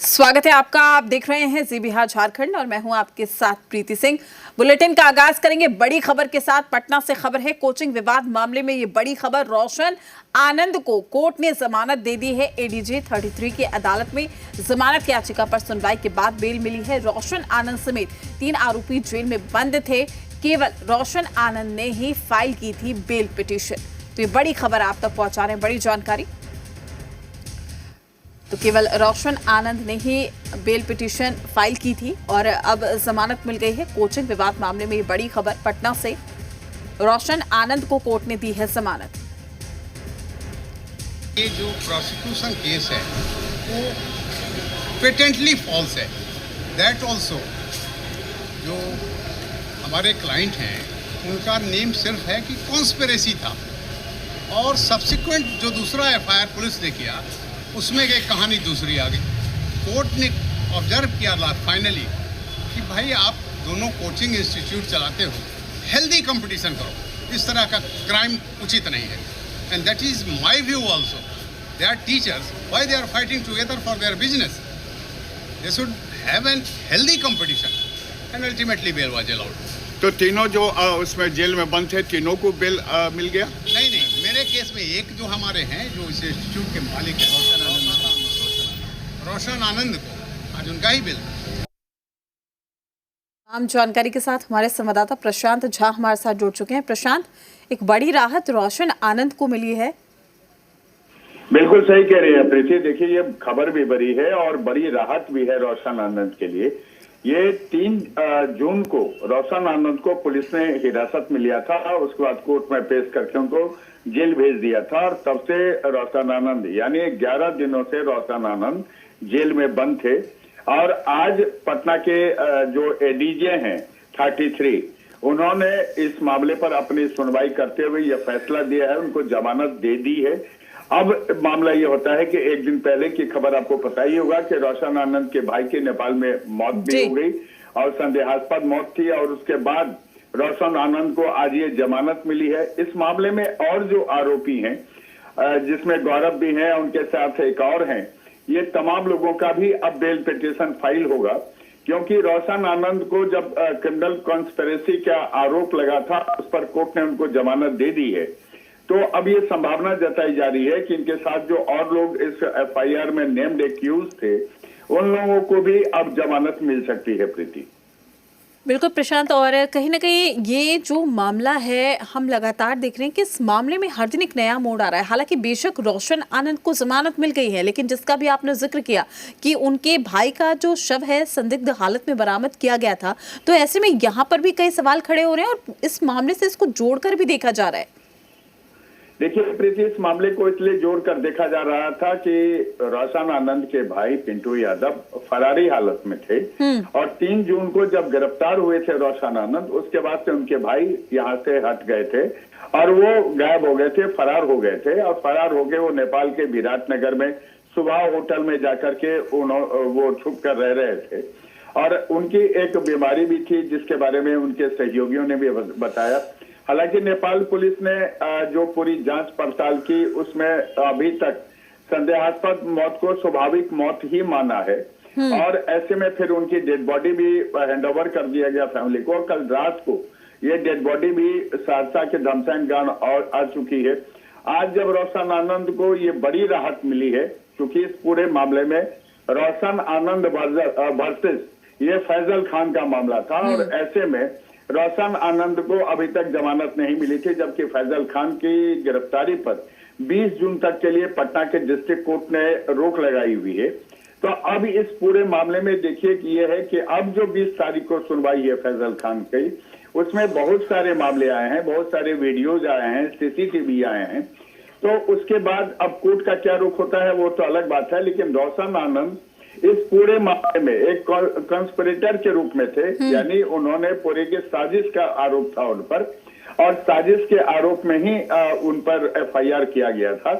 स्वागत है आपका। आप देख रहे हैं जी बिहार झारखंड और मैं हूं आपके साथ प्रीति सिंह। बुलेटिन का आगाज करेंगे बड़ी खबर के साथ। पटना से खबर है, कोचिंग विवाद मामले में ये बड़ी खबर। रोशन आनंद को कोर्ट ने जमानत दे दी है। एडीजे 33 की अदालत में जमानत याचिका पर सुनवाई के बाद बेल मिली है। रोशन आनंद समेत 3 आरोपी जेल में बंद थे। केवल रोशन आनंद ने ही फाइल की थी बेल पिटीशन। तो ये बड़ी खबर आप तक पहुंचा रहे हैं, बड़ी जानकारी। तो केवल रोशन आनंद ने ही बेल पिटीशन फाइल की थी और अब जमानत मिल गई है। कोचिंग विवाद मामले में ये बड़ी खबर पटना से, रोशन आनंद को कोर्ट ने दी है जमानत। ये जो प्रोसिक्यूशन केस है वो पेटेंटली फॉल्स है। दैट ऑल्सो जो हमारे क्लाइंट हैं उनका नेम सिर्फ है कि कॉन्स्पिरेसी था, और सब्सिक्वेंट जो दूसरा एफआईआर पुलिस ने किया उसमें एक कहानी दूसरी आ गई। कोर्ट ने ऑब्जर्व किया फाइनली कि भाई आप दोनों कोचिंग इंस्टीट्यूट चलाते हो, हेल्दी कंपटीशन करो, इस तरह का क्राइम उचित नहीं है। And that is my view also. They are teachers, why they are fighting together for their business? They should have an healthy competition and ultimately bail was allowed. तो तीनों जो उसमें जेल में बंद थे, तीनों को बेल मिल गया? नहीं, मेरे केस में एक जो हमारे हैं जो इस इंस्टीट्यूट के मालिक हैं रोशन आनंद को आज उनका ही बिल। आम जानकारी के साथ हमारे संवाददाता प्रशांत झा हमारे साथ जुड़ चुके हैं। प्रशांत, एक बड़ी राहत रोशन आनंद को मिली है। बिल्कुल सही कह रही है प्रीति। देखिए, ये खबर भी बड़ी है और बड़ी राहत भी है रोशन आनंद के लिए। ये 3 जून को रोशन आनंद को पुलिस ने हिरासत में लिया था, उसके बाद कोर्ट में पेश करके उनको जेल भेज दिया था, और तब से रोशन आनंद यानी 11 दिनों से रोशन आनंद जेल में बंद थे। और आज पटना के जो एडीजे हैं 33, उन्होंने इस मामले पर अपनी सुनवाई करते हुए यह फैसला दिया है, उनको जमानत दे दी है। अब मामला ये होता है कि एक दिन पहले की खबर आपको पता ही होगा कि रोशन आनंद के भाई की नेपाल में मौत भी हो गई और संदेहास्पद मौत थी, और उसके बाद रोशन आनंद को आज ये जमानत मिली है। इस मामले में और जो आरोपी हैं, जिसमें गौरव भी हैं, उनके साथ एक और हैं, ये तमाम लोगों का भी अब बेल पिटीशन फाइल होगा, क्योंकि रोशन आनंद को जब क्रिमिनल कॉन्स्पिरेसी का आरोप लगा था, उस पर कोर्ट ने उनको जमानत दे दी है। तो अब ये संभावना जताई जा रही है कि इनके साथ जो और लोग इस एफआईआर में नेम्ड एक्यूज थे, उन लोगों को भी अब जमानत मिल सकती है प्रीति। बिल्कुल प्रशांत, और कहीं ना कहीं ये जो मामला है, हम लगातार देख रहे हैं कि इस मामले में हर दिन एक नया मोड़ आ रहा है। हालांकि बेशक रोशन आनंद को जमानत मिल गई है, लेकिन जिसका भी आपने जिक्र किया कि उनके भाई का जो शव है संदिग्ध हालत में बरामद किया गया था, तो ऐसे में यहाँ पर भी कई सवाल खड़े हो रहे हैं और इस मामले से इसको जोड़कर भी देखा जा रहा है। देखिए प्रीति, इस मामले को इसलिए जोड़कर देखा जा रहा था कि रोशन आनंद के भाई पिंटू यादव फरारी हालत में थे, और 3 जून को जब गिरफ्तार हुए थे रोशन आनंद, उसके बाद से उनके भाई यहाँ से हट गए थे और वो गायब हो गए थे, फरार हो गए थे। और फरार हो गए वो नेपाल के विराटनगर में सुबह होटल में जाकर के वो छुप कर रह रहे थे, और उनकी एक बीमारी भी थी जिसके बारे में उनके सहयोगियों ने भी बताया। हालांकि नेपाल पुलिस ने जो पूरी जांच पड़ताल की, उसमें अभी तक संदेहास्पद मौत को स्वाभाविक मौत ही माना है, और ऐसे में फिर उनकी डेड बॉडी भी हैंडओवर कर दिया गया फैमिली को। कल रात को ये डेड बॉडी भी सहरसा के धमसैन गांव और आ चुकी है। आज जब रोशन आनंद को ये बड़ी राहत मिली है, क्योंकि इस पूरे मामले में रोशन आनंद वर्सेस ये फैजल खान का मामला था, और ऐसे में रोशन आनंद को अभी तक जमानत नहीं मिली थी, जबकि फैजल खान की गिरफ्तारी पर 20 जून तक के लिए पटना के डिस्ट्रिक्ट कोर्ट ने रोक लगाई हुई है। तो अब इस पूरे मामले में देखिए कि यह है कि अब जो 20 तारीख को सुनवाई है फैजल खान की, उसमें बहुत सारे मामले आए हैं, बहुत सारे वीडियोज आए हैं, सीसीटीवी आए हैं। तो उसके बाद अब कोर्ट का क्या रुख होता है वो तो अलग बात है, लेकिन रोशन आनंद इस पूरे मामले में एक कंस्पिरेटर के रूप में थे, यानी उन्होंने पूरे की साजिश का आरोप था उन पर, और साजिश के आरोप में ही उन पर एफआईआर किया गया था,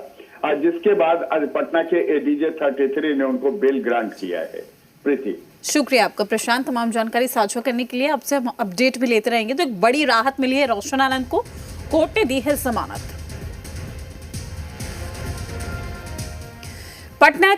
जिसके बाद आज पटना के एडीजे 33 ने उनको बेल ग्रांट किया है। प्रीति, शुक्रिया आपका प्रशांत, तमाम जानकारी साझा करने के लिए। अब से हम अपडेट भी लेते रहेंगे। तो एक बड़ी राहत मिली है रोशन आनंद को, कोर्ट ने दी है जमानत। पटना